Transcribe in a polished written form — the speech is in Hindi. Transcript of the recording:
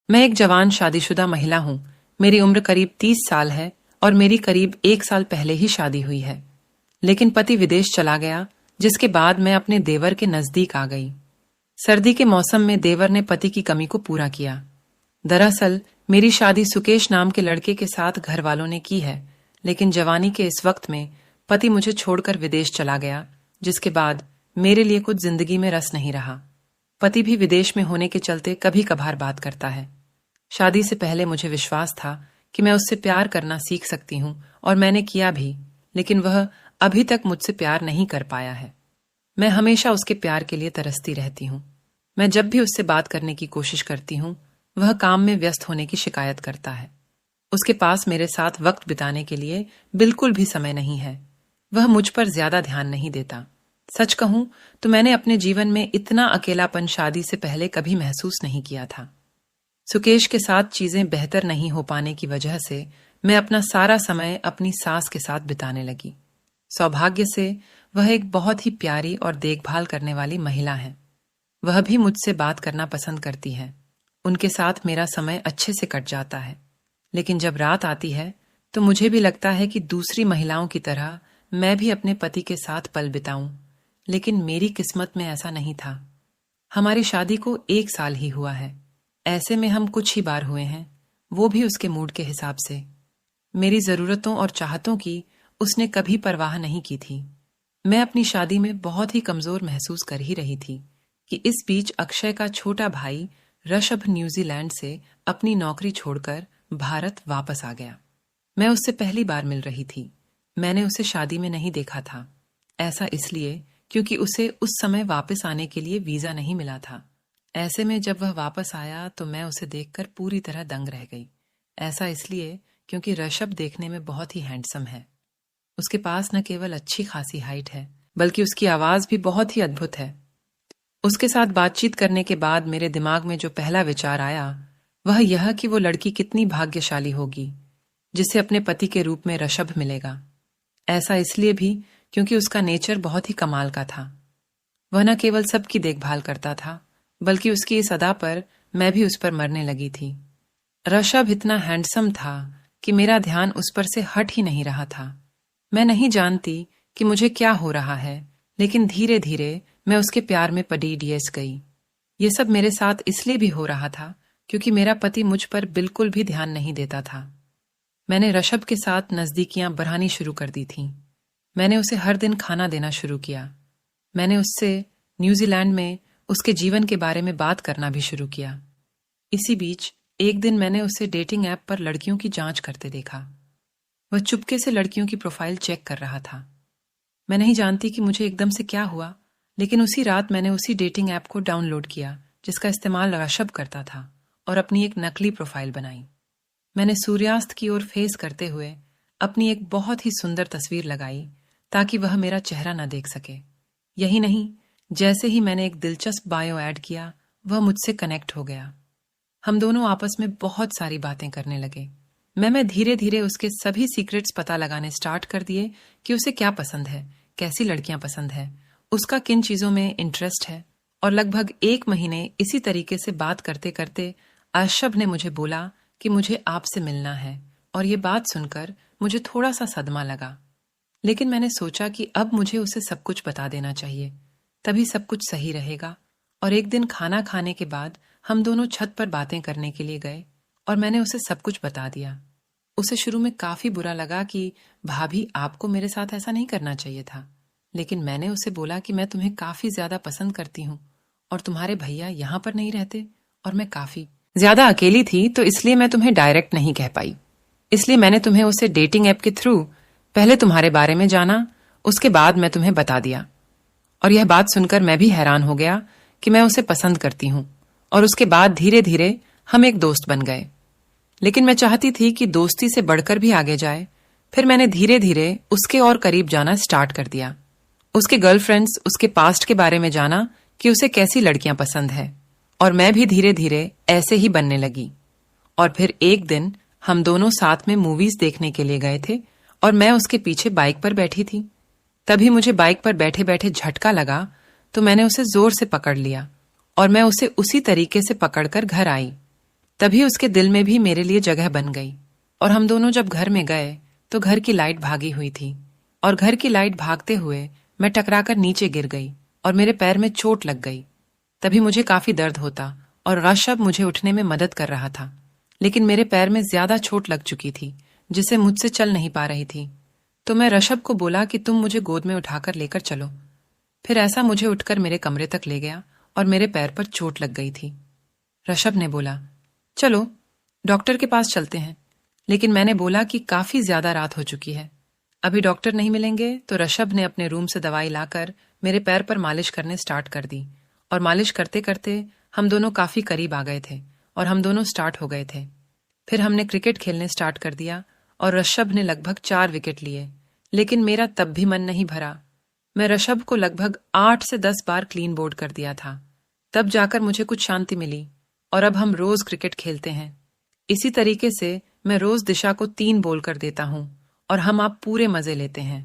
मैं एक जवान शादीशुदा महिला हूँ। मेरी उम्र करीब 30 साल है और मेरी करीब 1 साल पहले ही शादी हुई है। लेकिन पति विदेश चला गया, जिसके बाद मैं अपने देवर के नजदीक आ गई। सर्दी के मौसम में देवर ने पति की कमी को पूरा किया। दरअसल मेरी शादी सुकेश नाम के लड़के के साथ घर वालों ने की है, लेकिन जवानी के इस वक्त में पति मुझे छोड़कर विदेश चला गया, जिसके बाद मेरे लिए कुछ जिंदगी में रस नहीं रहा। पति भी विदेश में होने के चलते कभी कभार बात करता है। शादी से पहले मुझे विश्वास था कि मैं उससे प्यार करना सीख सकती हूँ और मैंने किया भी, लेकिन वह अभी तक मुझसे प्यार नहीं कर पाया है। मैं हमेशा उसके प्यार के लिए तरसती रहती हूँ। मैं जब भी उससे बात करने की कोशिश करती हूँ, वह काम में व्यस्त होने की शिकायत करता है। उसके पास मेरे साथ वक्त बिताने के लिए बिल्कुल भी समय नहीं है। वह मुझ पर ज्यादा ध्यान नहीं देता। सच कहूं तो मैंने अपने जीवन में इतना अकेलापन शादी से पहले कभी महसूस नहीं किया था। सुकेश के साथ चीजें बेहतर नहीं हो पाने की वजह से मैं अपना सारा समय अपनी सास के साथ बिताने लगी। सौभाग्य से वह एक बहुत ही प्यारी और देखभाल करने वाली महिला है। वह भी मुझसे बात करना पसंद करती है। उनके साथ मेरा समय अच्छे से कट जाता है। लेकिन जब रात आती है तो मुझे भी लगता है कि दूसरी महिलाओं की तरह मैं भी अपने पति के साथ पल बिताऊं, लेकिन मेरी किस्मत में ऐसा नहीं था। हमारी शादी को 1 साल ही हुआ है। ऐसे में हम कुछ ही बार हुए हैं, वो भी उसके मूड के हिसाब से। मेरी जरूरतों और चाहतों की उसने कभी परवाह नहीं की थी। मैं अपनी शादी में बहुत ही कमजोर महसूस कर ही रही थी कि इस बीच अक्षय का छोटा भाई ऋषभ न्यूजीलैंड से अपनी नौकरी छोड़कर भारत वापस आ गया। मैं उससे पहली बार मिल रही थी। मैंने उसे शादी में नहीं देखा था। ऐसा इसलिए क्योंकि उसे उस समय वापस आने के लिए वीजा नहीं मिला था। ऐसे में जब वह वापस आया तो मैं उसे देखकर पूरी तरह दंग रह गई। ऐसा इसलिए क्योंकि ऋषभ देखने में बहुत ही हैंडसम है। उसके पास न केवल अच्छी खासी हाइट है, बल्कि उसकी आवाज भी बहुत ही अद्भुत है। उसके साथ बातचीत करने के बाद मेरे दिमाग में जो पहला विचार आया वह यह कि वो लड़की कितनी भाग्यशाली होगी जिसे अपने पति के रूप में ऋषभ मिलेगा। ऐसा इसलिए भी क्योंकि उसका नेचर बहुत ही कमाल का था। वह न केवल सबकी देखभाल करता था, बल्कि उसकी इस अदा पर मैं भी उस पर मरने लगी थी। ऋषभ इतना हैंडसम था कि मेरा ध्यान उस पर से हट ही नहीं रहा था। मैं नहीं जानती कि मुझे क्या हो रहा है, लेकिन धीरे धीरे मैं उसके प्यार में पड़ी गई। ये सब मेरे साथ इसलिए भी हो रहा था क्योंकि मेरा पति मुझ पर बिल्कुल भी ध्यान नहीं देता था। मैंने ऋषभ के साथ नजदीकियां बढ़ानी शुरू कर दी थीं। मैंने उसे हर दिन खाना देना शुरू किया। मैंने उससे न्यूजीलैंड में उसके जीवन के बारे में बात करना भी शुरू किया। इसी बीच एक दिन मैंने उसे डेटिंग ऐप पर लड़कियों की जांच करते देखा। वह चुपके से लड़कियों की प्रोफाइल चेक कर रहा था। मैं नहीं जानती कि मुझे एकदम से क्या हुआ, लेकिन उसी रात मैंने उसी डेटिंग ऐप को डाउनलोड किया जिसका इस्तेमाल ऋषभ करता था और अपनी एक नकली प्रोफाइल बनाई। मैंने सूर्यास्त की ओर फेस करते हुए अपनी एक बहुत ही सुंदर तस्वीर लगाई ताकि वह मेरा चेहरा न देख सके। यही नहीं, जैसे ही मैंने एक दिलचस्प बायो ऐड किया, वह मुझसे कनेक्ट हो गया। हम दोनों आपस में बहुत सारी बातें करने लगे। मैं धीरे धीरे उसके सभी सीक्रेट्स पता लगाने स्टार्ट कर दिए कि उसे क्या पसंद है, कैसी लड़कियां पसंद है, उसका किन चीजों में इंटरेस्ट है। और लगभग 1 महीने इसी तरीके से बात करते करते ऋषभ ने मुझे बोला कि मुझे आपसे मिलना है, और ये बात सुनकर मुझे थोड़ा सा सदमा लगा। लेकिन मैंने सोचा कि अब मुझे उसे सब कुछ बता देना चाहिए, तभी सब कुछ सही रहेगा। और एक दिन खाना खाने के बाद हम दोनों छत पर बातें करने के लिए गए और मैंने उसे सब कुछ बता दिया। उसे शुरू में काफी बुरा लगा कि भाभी, आपको मेरे साथ ऐसा नहीं करना चाहिए था, लेकिन मैंने उसे बोला कि मैं तुम्हें काफी ज्यादा पसंद करती हूँ और तुम्हारे भैया यहाँ पर नहीं रहते और मैं काफी ज्यादा अकेली थी, तो इसलिए मैं तुम्हें डायरेक्ट नहीं कह पाई। इसलिए मैंने तुम्हें उसे डेटिंग ऐप के थ्रू पहले तुम्हारे बारे में जाना, उसके बाद मैं तुम्हें बता दिया। और यह बात सुनकर मैं भी हैरान हो गया कि मैं उसे पसंद करती हूँ, और उसके बाद धीरे धीरे हम एक दोस्त बन गए। लेकिन मैं चाहती थी कि दोस्ती से बढ़कर भी आगे जाए। फिर मैंने धीरे धीरे उसके और करीब जाना स्टार्ट कर दिया। उसके गर्लफ्रेंड्स, उसके पास्ट के बारे में जाना कि उसे कैसी लड़कियां पसंद है, और मैं भी धीरे धीरे ऐसे ही बनने लगी। और फिर एक दिन हम दोनों साथ में मूवीज देखने के लिए गए थे और मैं उसके पीछे बाइक पर बैठी थी। तभी मुझे बाइक पर बैठे बैठे झटका लगा, तो मैंने उसे जोर से पकड़ लिया और मैं उसे उसी तरीके से पकड़कर घर आई। तभी उसके दिल में भी मेरे लिए जगह बन गई और हम दोनों जब घर में गए तो घर की लाइट भागी हुई थी और घर की लाइट भागते हुए मैं टकराकर नीचे गिर गई और मेरे पैर में चोट लग गई। तभी मुझे काफी दर्द होता और रशब मुझे उठने में मदद कर रहा था, लेकिन मेरे पैर में ज्यादा चोट लग चुकी थी जिससे मुझसे चल नहीं पा रही थी। तो मैं रशब को बोला कि तुम मुझे गोद में उठाकर लेकर चलो। फिर ऐसा मुझे उठकर मेरे कमरे तक ले गया और मेरे पैर पर चोट लग गई थी। रशब ने बोला, चलो डॉक्टर के पास चलते हैं, लेकिन मैंने बोला कि काफी ज्यादा रात हो चुकी है, अभी डॉक्टर नहीं मिलेंगे। तो रशब ने अपने रूम से दवाई लाकर मेरे पैर पर मालिश करने स्टार्ट कर दी और मालिश करते करते हम दोनों काफी करीब आ गए थे और हम दोनों स्टार्ट हो गए थे। फिर हमने क्रिकेट खेलने स्टार्ट कर दिया और रशब ने लगभग 4 विकेट लिए, लेकिन मेरा तब भी मन नहीं भरा। मैं रशब को लगभग 8 से 10 बार क्लीन बोल्ड कर दिया था, तब जाकर मुझे कुछ शांति मिली और अब हम रोज क्रिकेट खेलते हैं। इसी तरीके से मैं रोज दिशा को 3 बोल कर देता हूँ और हम आप पूरे मजे लेते हैं।